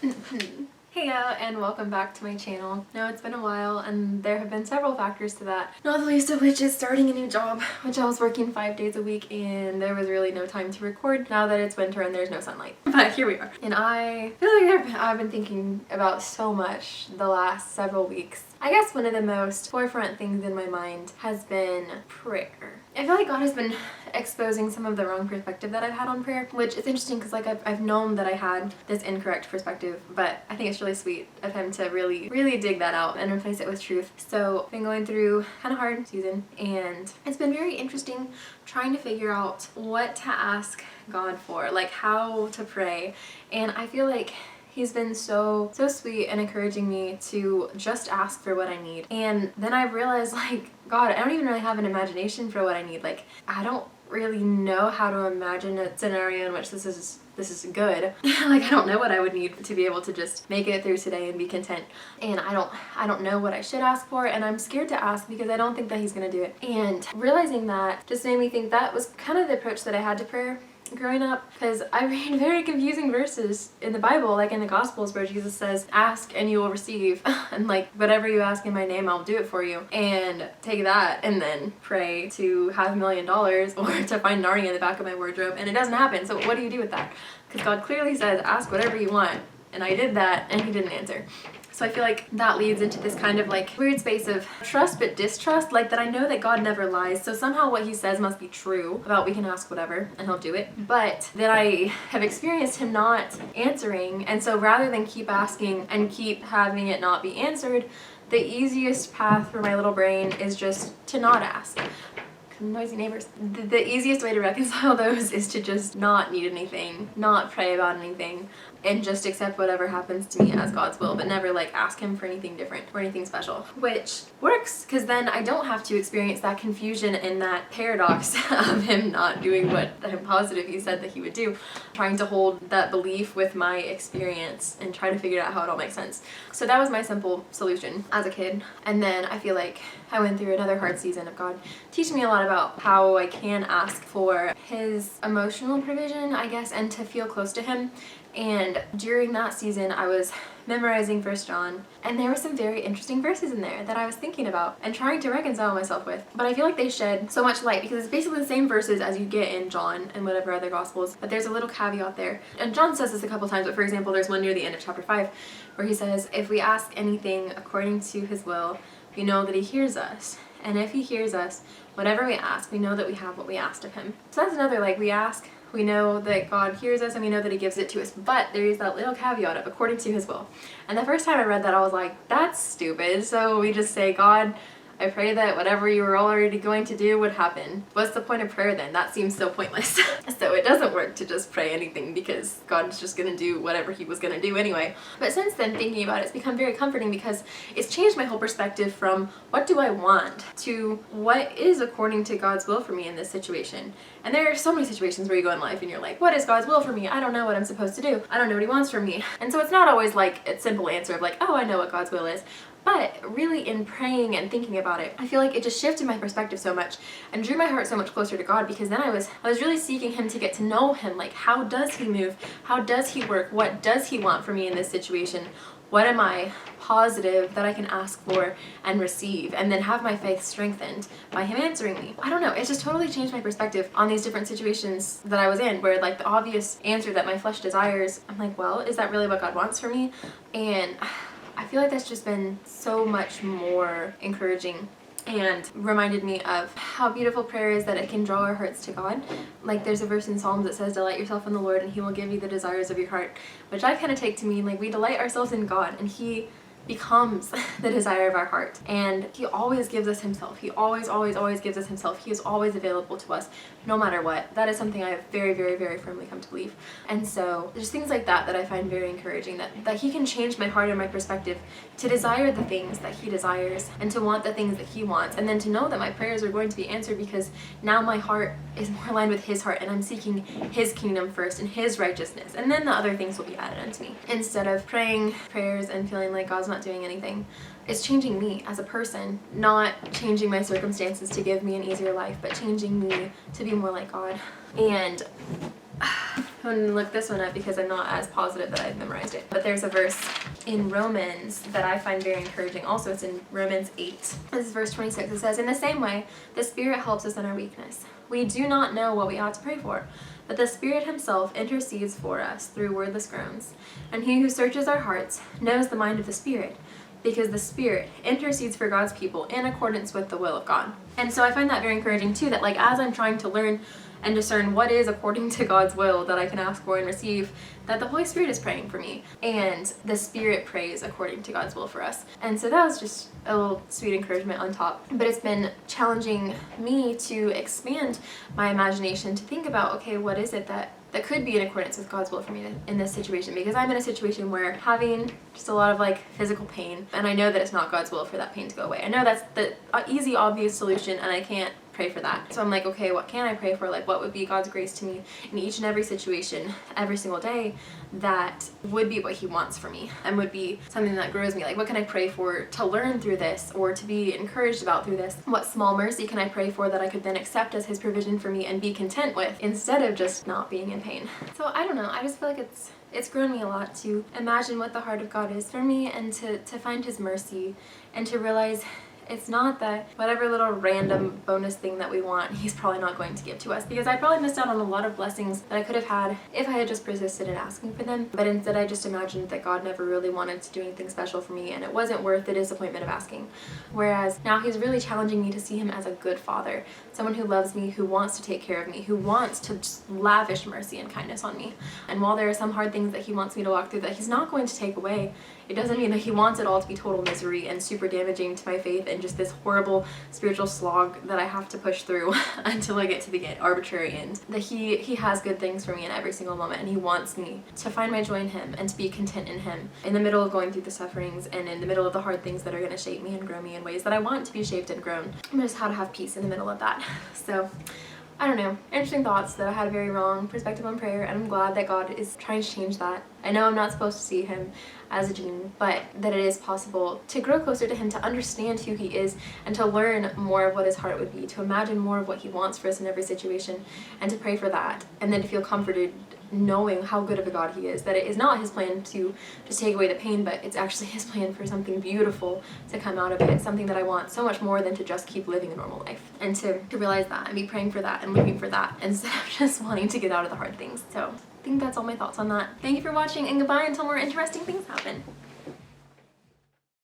Hey and welcome back to my channel. Now it's been a while and there have been several factors to that, not the least of which is starting a new job, which I was working 5 days a week and there was really no time to record now that it's winter and there's no sunlight. But here we are. And I feel like I've been thinking about so much the last several weeks. I guess one of the most forefront things in my mind has been prayer. I feel like God has been exposing some of the wrong perspective that I've had on prayer, which is interesting because like I've known that I had this incorrect perspective, but I think it's really sweet of him to really dig that out and replace it with truth. So I've been going through kind of hard season and it's been very interesting trying to figure out what to ask God for, like how to pray. And I feel like he's been so sweet and encouraging me to just ask for what I need. And then I realized, like, God, I don't even really have an imagination for what I need. Like, I don't really know how to imagine a scenario in which this is good. Like, I don't know what I would need to be able to just make it through today and be content. And I don't know what I should ask for, and I'm scared to ask because I don't think that he's gonna do it. And realizing that just made me think that was kind of the approach that I had to prayer growing up, because I read very confusing verses in the Bible, like in the Gospels, where Jesus says, ask and you will receive, and like, whatever you ask in my name, I'll do it for you. And take that and then pray to have $1 million or to find Narnia in the back of my wardrobe, and it doesn't happen. So what do you do with that? Because God clearly says, ask whatever you want, and I did that and he didn't answer. So I feel like that leads into this kind of like weird space of trust but distrust, like that I know that God never lies, so somehow what he says must be true about we can ask whatever and he'll do it. But then I have experienced him not answering, and so rather than keep asking and keep having it not be answered, the easiest path for my little brain is just to not ask. Noisy neighbors. The easiest way to reconcile those is to just not need anything, not pray about anything, and just accept whatever happens to me as God's will, but never like ask him for anything different or anything special, which works because then I don't have to experience that confusion and that paradox of him not doing what I'm positive he said that he would do, trying to hold that belief with my experience and try to figure out how it all makes sense. So that was my simple solution as a kid. And then I feel like I went through another hard season of God teaching me a lot about how I can ask for his emotional provision, I guess, and to feel close to him. And during that season I was memorizing 1 John, and there were some very interesting verses in there that I was thinking about and trying to reconcile myself with. But I feel like they shed so much light because it's basically the same verses as you get in John and whatever other gospels, but there's a little caveat there. And John says this a couple times, but for example there's one near the end of chapter 5 where he says, if we ask anything according to his will, we know that he hears us. And if he hears us, whatever we ask, we know that we have what we asked of him. So that's another, like, we ask, we know that God hears us, and we know that he gives it to us. But there is that little caveat of according to his will. And the first time I read that, I was like, that's stupid. So we just say, God, I pray that whatever you were already going to do would happen. What's the point of prayer then? That seems so pointless. So it doesn't work to just pray anything because God's just gonna do whatever he was gonna do anyway. But since then, thinking about it's become very comforting because it's changed my whole perspective from what do I want to what is according to God's will for me in this situation. And there are so many situations where you go in life and you're like, what is God's will for me? I don't know what I'm supposed to do. I don't know what he wants from me. And so it's not always like a simple answer of like, oh, I know what God's will is. But really in praying and thinking about it, I feel like it just shifted my perspective so much and drew my heart so much closer to God, because then I was really seeking him to get to know him. Like, how does he move? How does he work? What does he want from me in this situation? What am I positive that I can ask for and receive, and then have my faith strengthened by him answering me? I don't know, it just totally changed my perspective on these different situations that I was in, where like the obvious answer that my flesh desires, I'm like, well, is that really what God wants for me? And I feel like that's just been so much more encouraging and reminded me of how beautiful prayer is, that it can draw our hearts to God. Like there's a verse in Psalms that says, delight yourself in the Lord and he will give you the desires of your heart, which I kind of take to mean like we delight ourselves in God and he becomes the desire of our heart, and he always gives us himself. He always gives us himself. He is always available to us no matter what. That is something I have very firmly come to believe. And so there's things like that that I find very encouraging, that he can change my heart and my perspective to desire the things that he desires and to want the things that he wants, and then to know that my prayers are going to be answered because now my heart is more aligned with his heart and I'm seeking his kingdom first and his righteousness, and then the other things will be added unto me. Instead of praying prayers and feeling like God's not doing anything, it's changing me as a person, not changing my circumstances to give me an easier life, but changing me to be more like God. And I'm gonna look this one up because I'm not as positive that I've memorized it. But there's a verse in Romans that I find very encouraging. Also, it's in Romans 8. This is verse 26. It says, "In the same way, the Spirit helps us in our weakness. We do not know what we ought to pray for, but the Spirit himself intercedes for us through wordless groans. And he who searches our hearts knows the mind of the Spirit, because the Spirit intercedes for God's people in accordance with the will of God." And so I find that very encouraging too, that like as I'm trying to learn and discern what is according to God's will that I can ask for and receive, that the Holy Spirit is praying for me, and the Spirit prays according to God's will for us. And so that was just a little sweet encouragement on top. But it's been challenging me to expand my imagination to think about, okay, what is it that could be in accordance with God's will for me in this situation, because I'm in a situation where having just a lot of like physical pain, and I know that it's not God's will for that pain to go away. I know that's the easy, obvious solution, and I can't pray for that. So I'm like, okay, what can I pray for? Like, what would be God's grace to me in each and every situation, every single day, that would be what he wants for me and would be something that grows me? Like, what can I pray for to learn through this or to be encouraged about through this? What small mercy can I pray for that I could then accept as his provision for me and be content with, instead of just not being in pain? So I don't know, I just feel like it's grown me a lot to imagine what the heart of God is for me, and to find his mercy, and to realize it's not that whatever little random bonus thing that we want, he's probably not going to give to us, because I probably missed out on a lot of blessings that I could have had if I had just persisted in asking for them. But instead I just imagined that God never really wanted to do anything special for me, and it wasn't worth the disappointment of asking. Whereas now he's really challenging me to see him as a good father, someone who loves me, who wants to take care of me, who wants to just lavish mercy and kindness on me. And while there are some hard things that he wants me to walk through that he's not going to take away, it doesn't mean that he wants it all to be total misery and super damaging to my faith and just this horrible spiritual slog that I have to push through until I get to the arbitrary end. That he has good things for me in every single moment, and he wants me to find my joy in him and to be content in him in the middle of going through the sufferings and in the middle of the hard things that are going to shape me and grow me in ways that I want to be shaped and grown. And just how to have peace in the middle of that. So I don't know, interesting thoughts that I had a very wrong perspective on prayer, and I'm glad that God is trying to change that. I know I'm not supposed to see him as a genie, but that it is possible to grow closer to him, to understand who he is, and to learn more of what his heart would be, to imagine more of what he wants for us in every situation, and to pray for that, and then to feel comforted knowing how good of a God he is, that it is not his plan to just take away the pain, but it's actually his plan for something beautiful to come out of it, something that I want so much more than to just keep living a normal life. And to realize that and be praying for that and looking for that instead of just wanting to get out of the hard things. So I think that's all my thoughts on that. Thank you for watching, and goodbye until more interesting things happen.